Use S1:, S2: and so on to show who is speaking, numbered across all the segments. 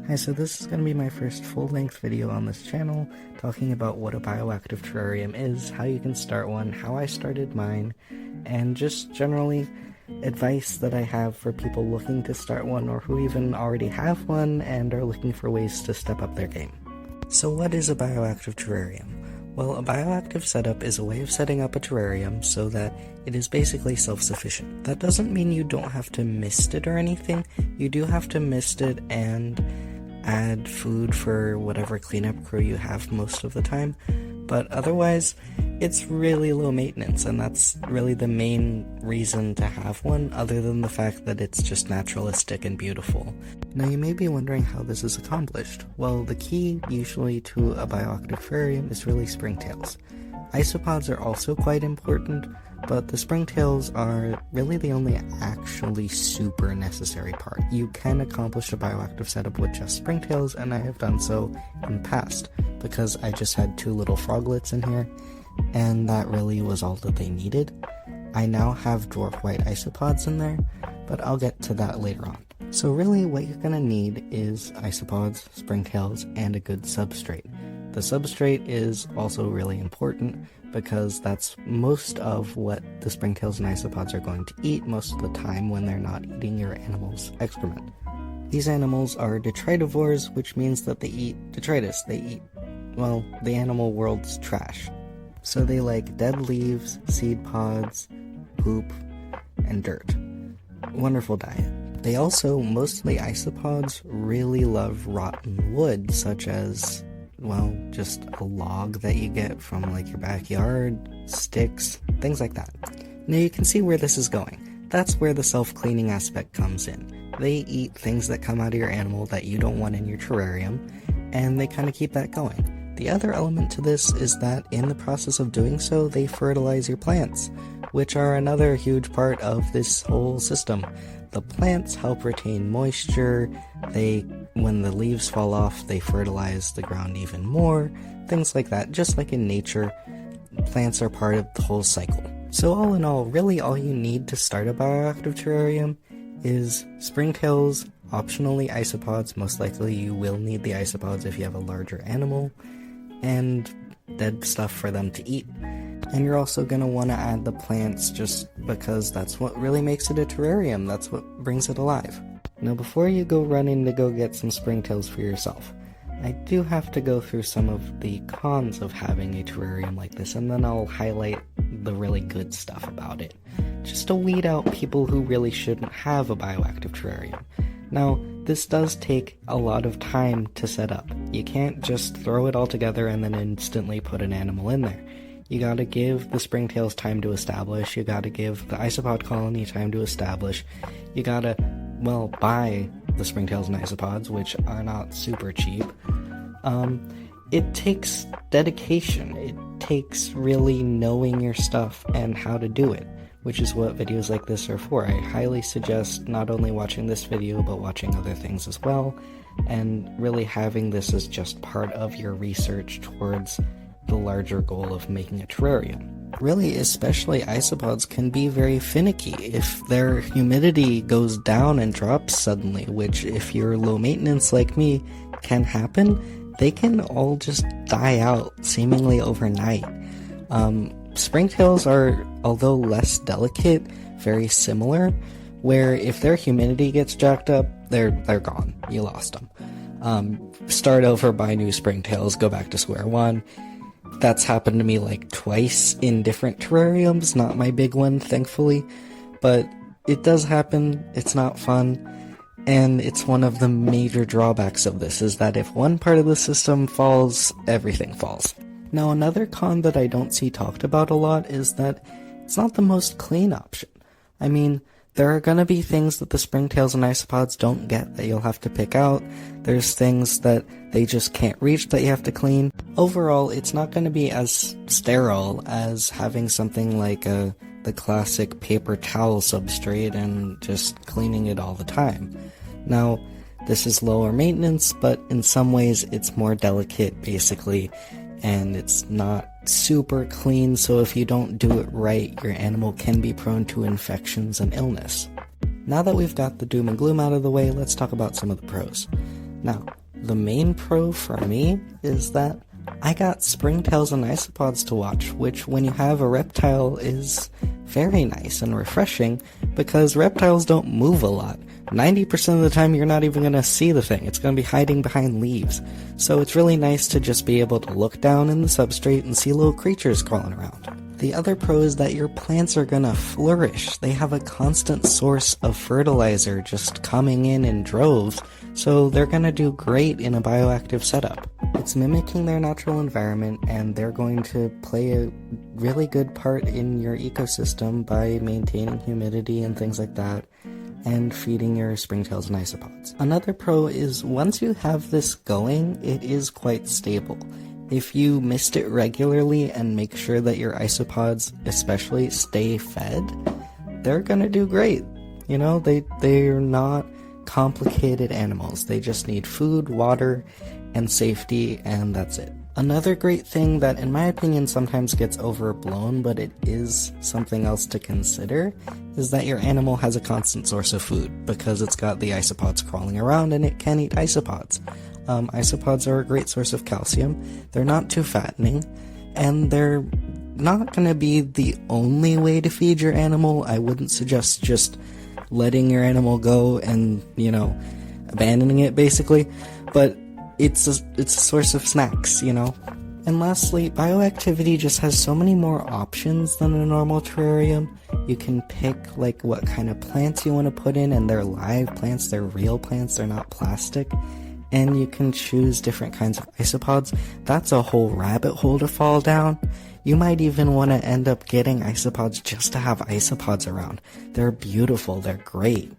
S1: Hi, so this is going to be my first full-length video on this channel, talking about what a bioactive terrarium is, how you can start one, how I started mine, and just generally advice that I have for people looking to start one or who even already have one and are looking for ways to step up their game. So what is a bioactive terrarium? Well, a bioactive setup is a way of setting up a terrarium so that it is basically self-sufficient. That doesn't mean you don't have to mist it or anything. You do have to mist it and add food for whatever cleanup crew you have most of the time, but otherwise it's really low maintenance, and that's really the main reason to have one, other than the fact that it's just naturalistic and beautiful. Now you may be wondering how this is accomplished. Well, the key usually to a bioactive terrarium is really springtails. Isopods are also quite important, but the springtails are really the only actually super necessary part. You can accomplish a bioactive setup with just springtails, and I have done so in the past, because I just had two little froglets in here, and that really was all that they needed. I now have dwarf white isopods in there, but I'll get to that later on. So really what you're gonna need is isopods, springtails, and a good substrate. The substrate is also really important because that's most of what the springtails and isopods are going to eat most of the time when they're not eating your animal's excrement. These animals are detritivores, which means that they eat detritus. They eat, well, the animal world's trash. So they like dead leaves, seed pods, poop, and dirt. Wonderful diet. They also, most of the isopods, really love rotten wood, such as, well, just a log that you get from like your backyard, sticks, things like that. Now you can see where this is going. That's where the self-cleaning aspect comes in. They eat things that come out of your animal that you don't want in your terrarium, and they kind of keep that going. The other element to this is that in the process of doing so, they fertilize your plants, which are another huge part of this whole system. The plants help retain moisture, when the leaves fall off, they fertilize the ground even more, things like that. Just like in nature, plants are part of the whole cycle. So all in all, really all you need to start a bioactive terrarium is springtails, optionally isopods. Most likely you will need the isopods if you have a larger animal, and dead stuff for them to eat. And you're also going to want to add the plants just because that's what really makes it a terrarium. That's what brings it alive. Now before you go running to go get some springtails for yourself, I do have to go through some of the cons of having a terrarium like this, and then I'll highlight the really good stuff about it, just to weed out people who really shouldn't have a bioactive terrarium. Now, this does take a lot of time to set up. You can't just throw it all together and then instantly put an animal in there. You gotta give the springtails time to establish, you gotta give the isopod colony time to establish, you gotta, well, buy the springtails and isopods, which are not super cheap. It takes dedication, it takes really knowing your stuff and how to do it, which is what videos like this are for. I highly suggest not only watching this video, but watching other things as well, and really having this as just part of your research towards the larger goal of making a terrarium. Really, especially isopods can be very finicky. If their humidity goes down and drops suddenly, which if you're low maintenance like me can happen, they can all just die out seemingly overnight. Springtails are, although less delicate, very similar, where if their humidity gets jacked up, they're gone. You lost them. Start over, buy new springtails, go back to square one. That's happened to me like twice in different terrariums, not my big one, thankfully, but it does happen. It's not fun, and it's one of the major drawbacks of this, is that if one part of the system falls, everything falls. Now, another con that I don't see talked about a lot is that it's not the most clean option. I mean, there are going to be things that the springtails and isopods don't get that you'll have to pick out. There's things that they just can't reach that you have to clean. Overall, it's not going to be as sterile as having something like the classic paper towel substrate and just cleaning it all the time. Now, this is lower maintenance, but in some ways it's more delicate, basically, and it's not super clean, so if you don't do it right, your animal can be prone to infections and illness. Now that we've got the doom and gloom out of the way, let's talk about some of the pros. Now, the main pro for me is that I got springtails and isopods to watch, which when you have a reptile is very nice and refreshing because reptiles don't move a lot. 90% of the time you're not even going to see the thing. It's going to be hiding behind leaves. So it's really nice to just be able to look down in the substrate and see little creatures crawling around. The other pro is that your plants are gonna flourish. They have a constant source of fertilizer just coming in droves, so they're gonna do great in a bioactive setup. It's mimicking their natural environment, and they're going to play a really good part in your ecosystem by maintaining humidity and things like that, and feeding your springtails and isopods. Another pro is once you have this going, it is quite stable. If you mist it regularly and make sure that your isopods especially stay fed, they're gonna do great. You know, they're not complicated animals. They just need food, water, and safety, and that's it. Another great thing that in my opinion sometimes gets overblown, but it is something else to consider, is that your animal has a constant source of food because it's got the isopods crawling around and it can eat isopods. Isopods are a great source of calcium. They're not too fattening, and they're not going to be the only way to feed your animal. I wouldn't suggest just letting your animal go and, abandoning it basically, but it's a source of snacks, And lastly, bioactivity just has so many more options than a normal terrarium. You can pick what kind of plants you want to put in, and they're live plants, they're real plants, they're not plastic. And you can choose different kinds of isopods. That's a whole rabbit hole to fall down. You might even want to end up getting isopods just to have isopods around. They're beautiful, they're great.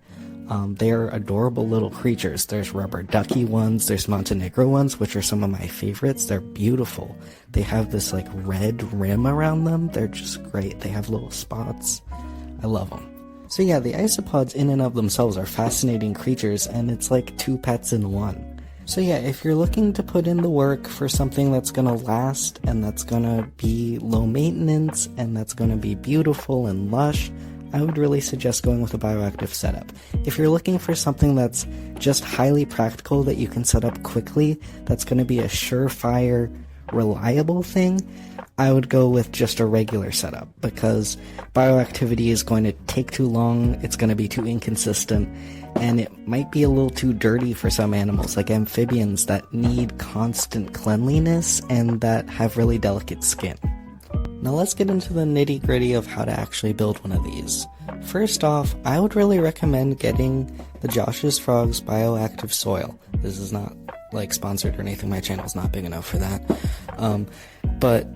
S1: They're adorable little creatures. There's rubber ducky ones, there's Montenegro ones, which are some of my favorites. They're beautiful. They have this red rim around them. They're just great. They have little spots. I love them. So yeah, the isopods in and of themselves are fascinating creatures, and it's like two pets in one. So yeah, if you're looking to put in the work for something that's gonna last, and that's gonna be low maintenance, and that's gonna be beautiful and lush, I would really suggest going with a bioactive setup. If you're looking for something that's just highly practical that you can set up quickly, that's gonna be a surefire, reliable thing, I would go with just a regular setup, because bioactivity is going to take too long, it's going to be too inconsistent, and it might be a little too dirty for some animals, like amphibians that need constant cleanliness and that have really delicate skin. Now let's get into the nitty-gritty of how to actually build one of these. First off, I would really recommend getting the Josh's Frogs Bioactive Soil. This is not sponsored or anything, my channel's not big enough for that. But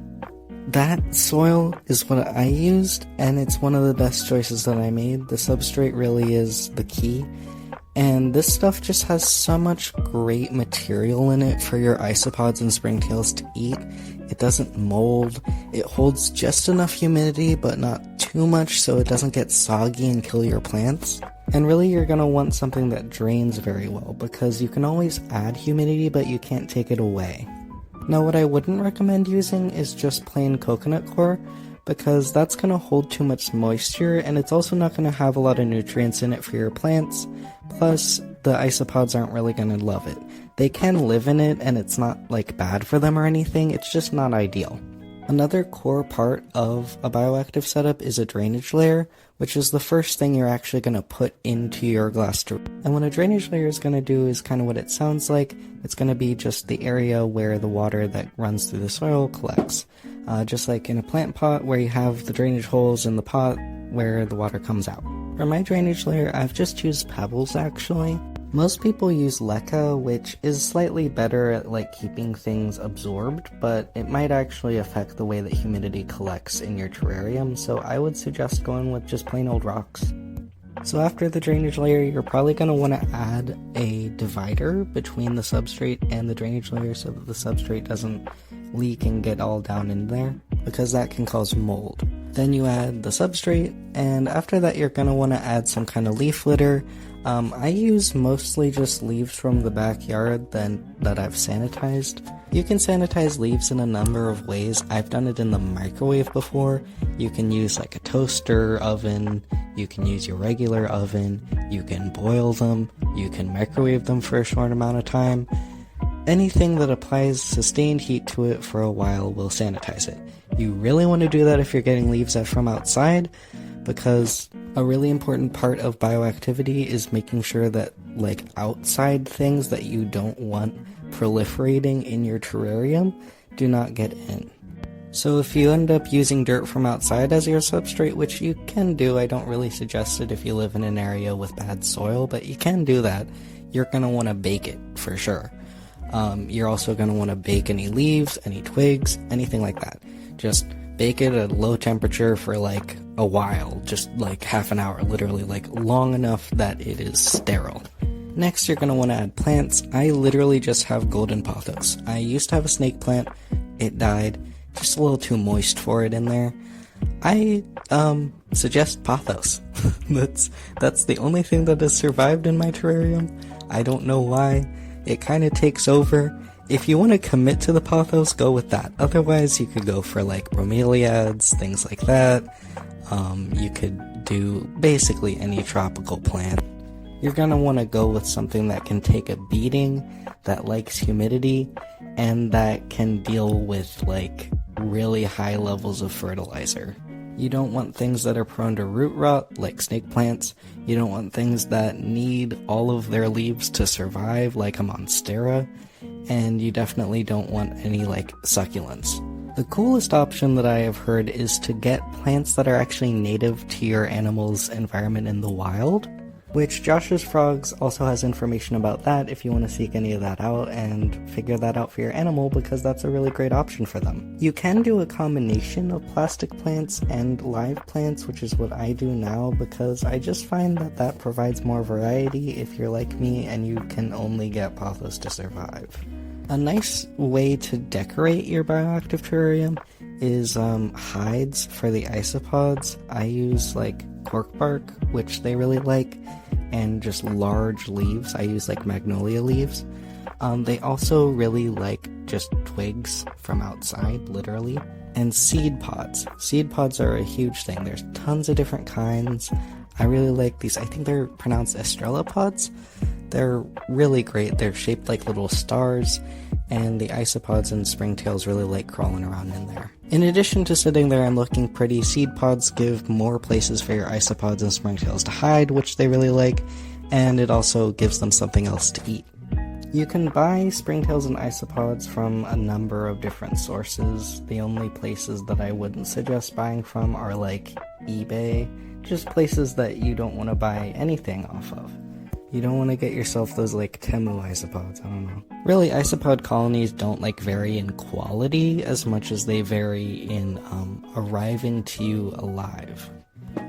S1: that soil is what I used, and it's one of the best choices that I made. The substrate really is the key, and this stuff just has so much great material in it for your isopods and springtails to eat. It doesn't mold, it holds just enough humidity but not too much so it doesn't get soggy and kill your plants. And really you're going to want something that drains very well, because you can always add humidity but you can't take it away. Now what I wouldn't recommend using is just plain coconut coir, because that's going to hold too much moisture, and it's also not going to have a lot of nutrients in it for your plants, plus the isopods aren't really going to love it. They can live in it and it's not bad for them or anything, it's just not ideal. Another core part of a bioactive setup is a drainage layer, which is the first thing you're actually going to put into your glass terrarium. And what a drainage layer is going to do is kind of what it sounds like. It's going to be just the area where the water that runs through the soil collects. Just like in a plant pot where you have the drainage holes in the pot where the water comes out. For my drainage layer, I've just used pebbles actually. Most people use leca, which is slightly better at keeping things absorbed, but it might actually affect the way that humidity collects in your terrarium, so I would suggest going with just plain old rocks. So after the drainage layer, you're probably going to want to add a divider between the substrate and the drainage layer so that the substrate doesn't leak and get all down in there, because that can cause mold. Then you add the substrate, and after that you're going to want to add some kind of leaf litter. I use mostly just leaves from the backyard that I've sanitized. You can sanitize leaves in a number of ways. I've done it in the microwave before. You can use a toaster oven, you can use your regular oven, you can boil them, You can microwave them for a short amount of time. Anything that applies sustained heat to it for a while will sanitize it. You really want to do that if you're getting leaves from outside, because a really important part of bioactivity is making sure that like outside things that you don't want proliferating in your terrarium do not get in. So if you end up using dirt from outside as your substrate, which you can do, I don't really suggest it if you live in an area with bad soil, but you can do that, you're going to want to bake it for sure. You're also going to want to bake any leaves, any twigs, anything like that. Just bake it at a low temperature for like a while, just like half an hour, literally like long enough that it is sterile. Next, you're going to want to add plants. I literally just have golden pothos. I used to have a snake plant. It died. Just a little too moist for it in there. I suggest pothos. That's the only thing that has survived in my terrarium. I don't know why. It kind of takes over. If you want to commit to the pothos, go with that. Otherwise, you could go for like bromeliads, things like that. You could do basically any tropical plant. You're going to want to go with something that can take a beating, that likes humidity, and that can deal with like really high levels of fertilizer. You don't want things that are prone to root rot, like snake plants. You don't want things that need all of their leaves to survive, like a monstera. And you definitely don't want any like succulents. The coolest option that I have heard is to get plants that are actually native to your animal's environment in the wild, which Josh's Frogs also has information about that if you want to seek any of that out and figure that out for your animal, because that's a really great option for them. You can do a combination of plastic plants and live plants, which is what I do now, because I just find that that provides more variety if you're like me and you can only get pothos to survive. A nice way to decorate your bioactive terrarium is hides for the isopods. I use like cork bark, which they really like, and just large leaves. I use like magnolia leaves. They also really like just twigs from outside, literally, and seed pods. Seed pods are a huge thing. There's tons of different kinds. I really like these. I think they're pronounced estrella pods. They're really great. They're shaped like little stars, and the isopods and springtails really like crawling around in there. In addition to sitting there and looking pretty, seed pods give more places for your isopods and springtails to hide, which they really like, and it also gives them something else to eat. You can buy springtails and isopods from a number of different sources. The only places that I wouldn't suggest buying from are like eBay, just places that you don't want to buy anything off of. You don't want to get yourself those like Temu isopods, I don't know. Really, isopod colonies don't like vary in quality as much as they vary in arriving to you alive.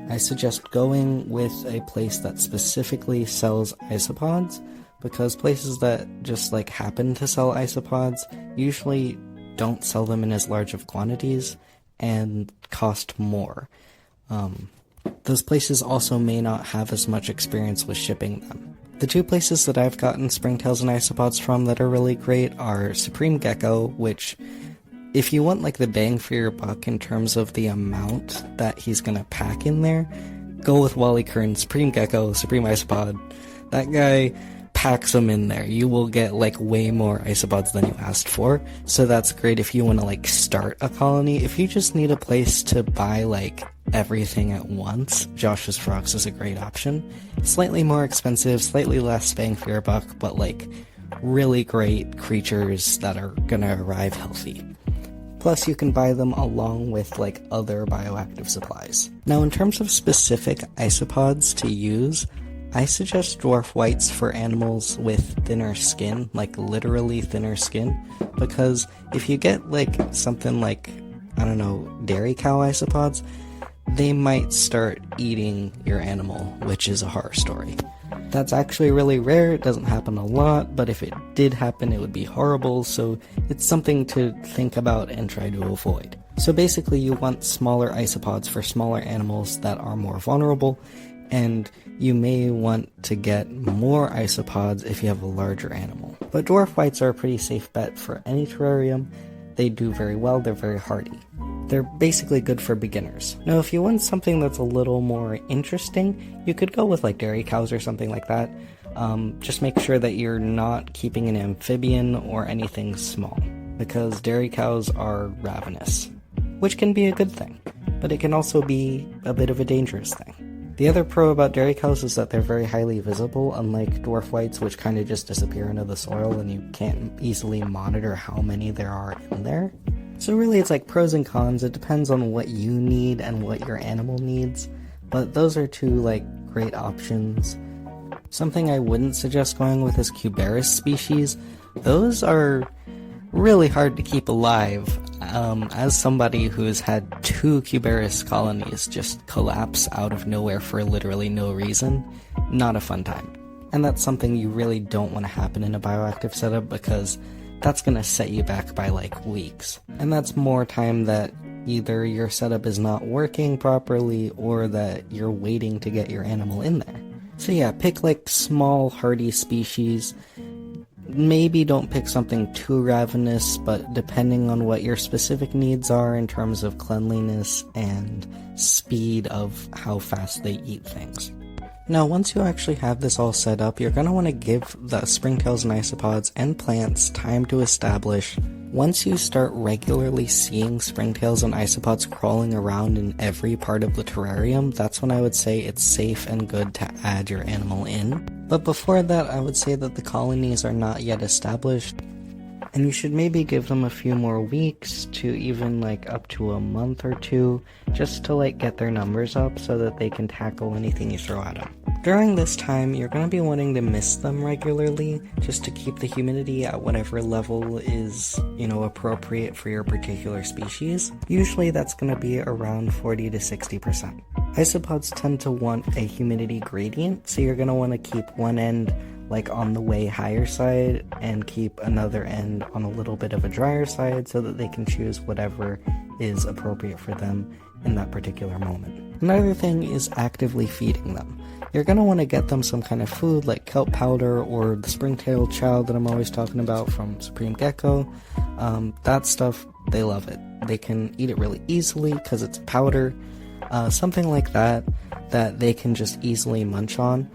S1: I suggest going with a place that specifically sells isopods, because places that just like happen to sell isopods usually don't sell them in as large of quantities and cost more. Those places also may not have as much experience with shipping them. The two places that I've gotten springtails and isopods from that are really great are Supreme Gecko, which, if you want like the bang for your buck in terms of the amount that he's gonna pack in there, go with Wally Kern, Supreme Gecko, Supreme Isopod. That guy packs them in there. You will get like way more isopods than you asked for, so that's great if you want to like start a colony. If you just need a place to buy like everything at once, Josh's Frogs is a great option. It's slightly more expensive, slightly less bang for your buck, but like really great creatures that are gonna arrive healthy. Plus, you can buy them along with like other bioactive supplies. Now, in terms of specific isopods to use, I suggest dwarf whites for animals with thinner skin, like literally thinner skin, because if you get like something like, I don't know, dairy cow isopods, they might start eating your animal, which is a horror story. That's actually really rare, it doesn't happen a lot, but if it did happen, it would be horrible, so it's something to think about and try to avoid. So basically, you want smaller isopods for smaller animals that are more vulnerable, and you may want to get more isopods if you have a larger animal. But dwarf whites are a pretty safe bet for any terrarium. They do very well, they're very hardy. They're basically good for beginners. Now, if you want something that's a little more interesting, you could go with like dairy cows or something like that. Just make sure that you're not keeping an amphibian or anything small, because dairy cows are ravenous, which can be a good thing, but it can also be a bit of a dangerous thing. The other pro about dairy cows is that they're very highly visible, unlike dwarf whites, which kind of just disappear into the soil and you can't easily monitor how many there are in there. So really it's like pros and cons. It depends on what you need and what your animal needs, but those are two like great options. Something I wouldn't suggest going with is Cubaris species. Those are really hard to keep alive. As somebody who's had 2 Cubaris colonies just collapse out of nowhere for literally no reason, not a fun time. And that's something you really don't want to happen in a bioactive setup, because that's going to set you back by like weeks. And that's more time that either your setup is not working properly or that you're waiting to get your animal in there. So yeah, pick like small hardy species. Maybe don't pick something too ravenous, but depending on what your specific needs are in terms of cleanliness and speed of how fast they eat things. Now, once you actually have this all set up, you're going to want to give the springtails and isopods and plants time to establish. Once you start regularly seeing springtails and isopods crawling around in every part of the terrarium, that's when I would say it's safe and good to add your animal in. But before that, I would say that the colonies are not yet established, and you should maybe give them a few more weeks to even like up to a month or 2, just to like get their numbers up so that they can tackle anything you throw at them. During this time, you're going to be wanting to mist them regularly, just to keep the humidity at whatever level is, appropriate for your particular species. Usually that's going to be around 40 to 60%. Isopods tend to want a humidity gradient, so you're going to want to keep one end like on the way higher side and keep another end on a little bit of a drier side so that they can choose whatever is appropriate for them in that particular moment. Another thing is actively feeding them. You're going to want to get them some kind of food like kelp powder or the springtail chow that I'm always talking about from Supreme Gecko. That stuff, they love it. They can eat it really easily because it's powder. Something like that they can just easily munch on.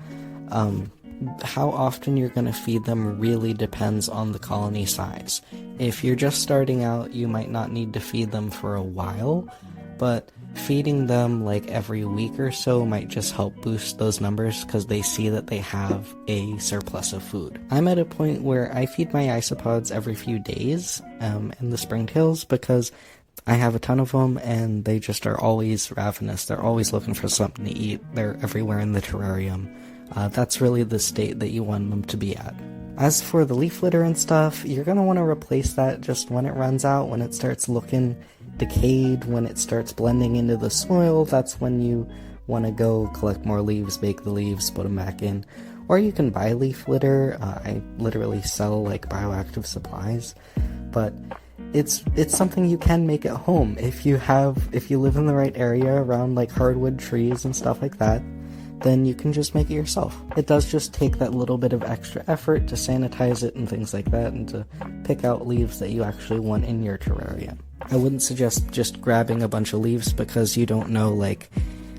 S1: How often you're going to feed them really depends on the colony size. If you're just starting out, you might not need to feed them for a while, but feeding them like every week or so might just help boost those numbers because they see that they have a surplus of food. I'm at a point where I feed my isopods every few days and the springtails because I have a ton of them and they just are always ravenous. They're always looking for something to eat. They're everywhere in the terrarium. That's really the state that you want them to be at. As for the leaf litter and stuff, you're going to want to replace that just when it runs out, when it starts looking decayed, when it starts blending into the soil. That's when you want to go collect more leaves, bake the leaves, put them back in. Or you can buy leaf litter. I literally sell like bioactive supplies, but it's something you can make at home if you live in the right area around like hardwood trees and stuff like that. Then you can just make it yourself. It does just take that little bit of extra effort to sanitize it and things like that, and to pick out leaves that you actually want in your terrarium. I wouldn't suggest just grabbing a bunch of leaves because you don't know like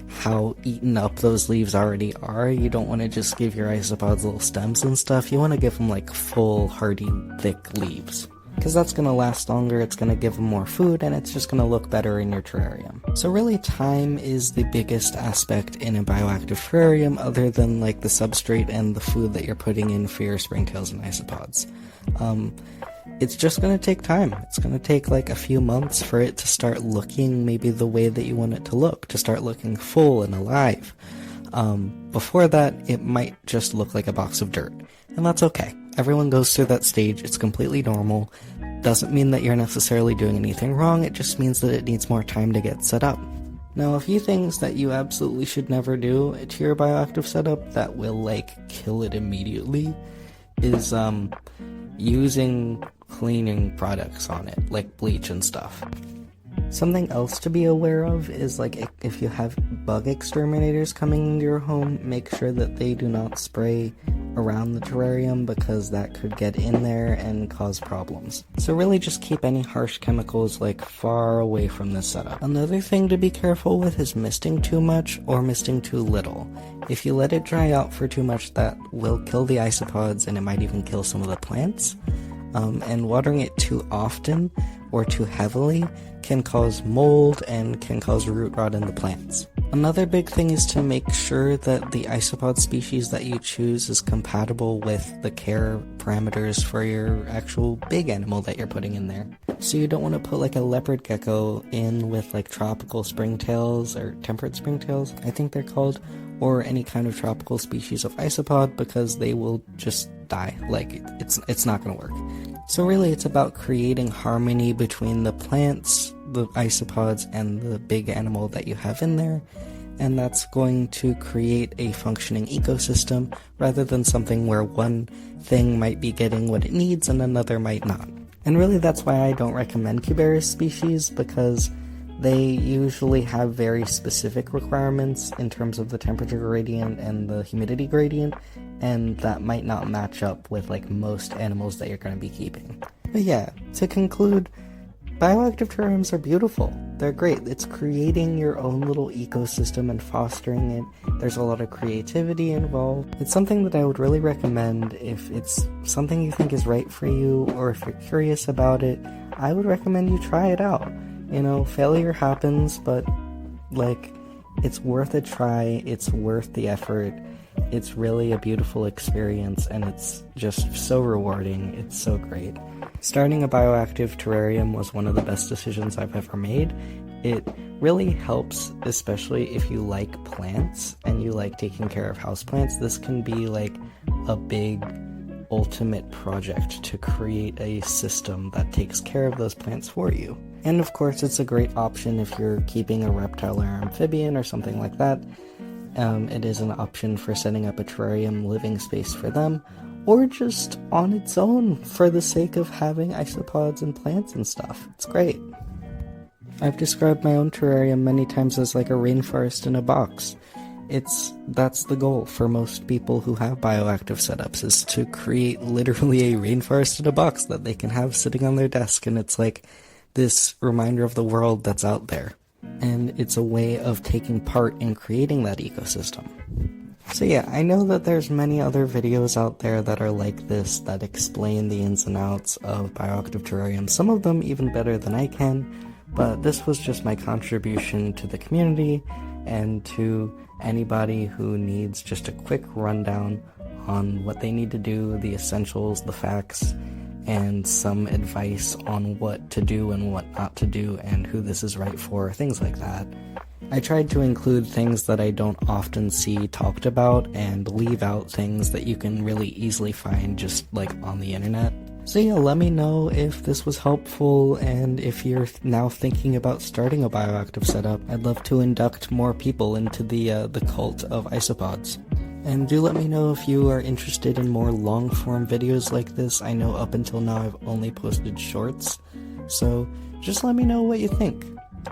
S1: how eaten up those leaves already are. You don't want to just give your isopods little stems and stuff. You want to give them like full, hardy, thick leaves, because that's going to last longer, it's going to give them more food, and it's just going to look better in your terrarium. So really, time is the biggest aspect in a bioactive terrarium, other than like the substrate and the food that you're putting in for your springtails and isopods. It's just going to take time. It's going to take like a few months for it to start looking maybe the way that you want it to look, to start looking full and alive. Before that, it might just look like a box of dirt, and that's okay. Everyone goes through that stage. It's completely normal. Doesn't mean that you're necessarily doing anything wrong. It just means that it needs more time to get set up. Now, a few things that you absolutely should never do to your bioactive setup that will like kill it immediately is using cleaning products on it, like bleach and stuff. Something else to be aware of is like if you have bug exterminators coming into your home, make sure that they do not spray around the terrarium because that could get in there and cause problems. So really just keep any harsh chemicals like far away from this setup. Another thing to be careful with is misting too much or misting too little. If you let it dry out for too much, that will kill the isopods and it might even kill some of the plants. And watering it too often or too heavily can cause mold and can cause root rot in the plants. Another big thing is to make sure that the isopod species that you choose is compatible with the care parameters for your actual big animal that you're putting in there. So you don't want to put like a leopard gecko in with like tropical springtails or temperate springtails, I think they're called, or any kind of tropical species of isopod because they will just die. Like it's not going to work. So really it's about creating harmony between the plants, the isopods, and the big animal that you have in there, and that's going to create a functioning ecosystem rather than something where one thing might be getting what it needs and another might not. And really that's why I don't recommend cubaris species, because they usually have very specific requirements in terms of the temperature gradient and the humidity gradient, and that might not match up with like most animals that you're going to be keeping. But yeah, to conclude, bioactive terrariums are beautiful. They're great. It's creating your own little ecosystem and fostering it. There's a lot of creativity involved. It's something that I would really recommend if it's something you think is right for you, or if you're curious about it. I would recommend you try it out. You know, failure happens, but like, it's worth a try. It's worth the effort. It's really a beautiful experience, and it's just so rewarding. It's so great. Starting a bioactive terrarium was one of the best decisions I've ever made. It really helps, especially if you like plants and you like taking care of houseplants. This can be like a big ultimate project to create a system that takes care of those plants for you. And of course, it's a great option if you're keeping a reptile or amphibian or something like that. It is an option for setting up a terrarium living space for them, or just on its own for the sake of having isopods and plants and stuff. It's great. I've described my own terrarium many times as like a rainforest in a box. That's the goal for most people who have bioactive setups, is to create literally a rainforest in a box that they can have sitting on their desk, and it's like this reminder of the world that's out there. And it's a way of taking part in creating that ecosystem. So yeah, I know that there's many other videos out there that are like this, that explain the ins and outs of bioactive terrarium, some of them even better than I can, but this was just my contribution to the community and to anybody who needs just a quick rundown on what they need to do, the essentials, the facts, and some advice on what to do and what not to do and who this is right for, things like that. I tried to include things that I don't often see talked about and leave out things that you can really easily find just like on the internet. So yeah, let me know if this was helpful, and if you're now thinking about starting a bioactive setup. I'd love to induct more people into the cult of isopods. And do let me know if you are interested in more long-form videos like this. I know up until now I've only posted shorts, so just let me know what you think.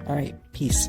S1: Alright, peace.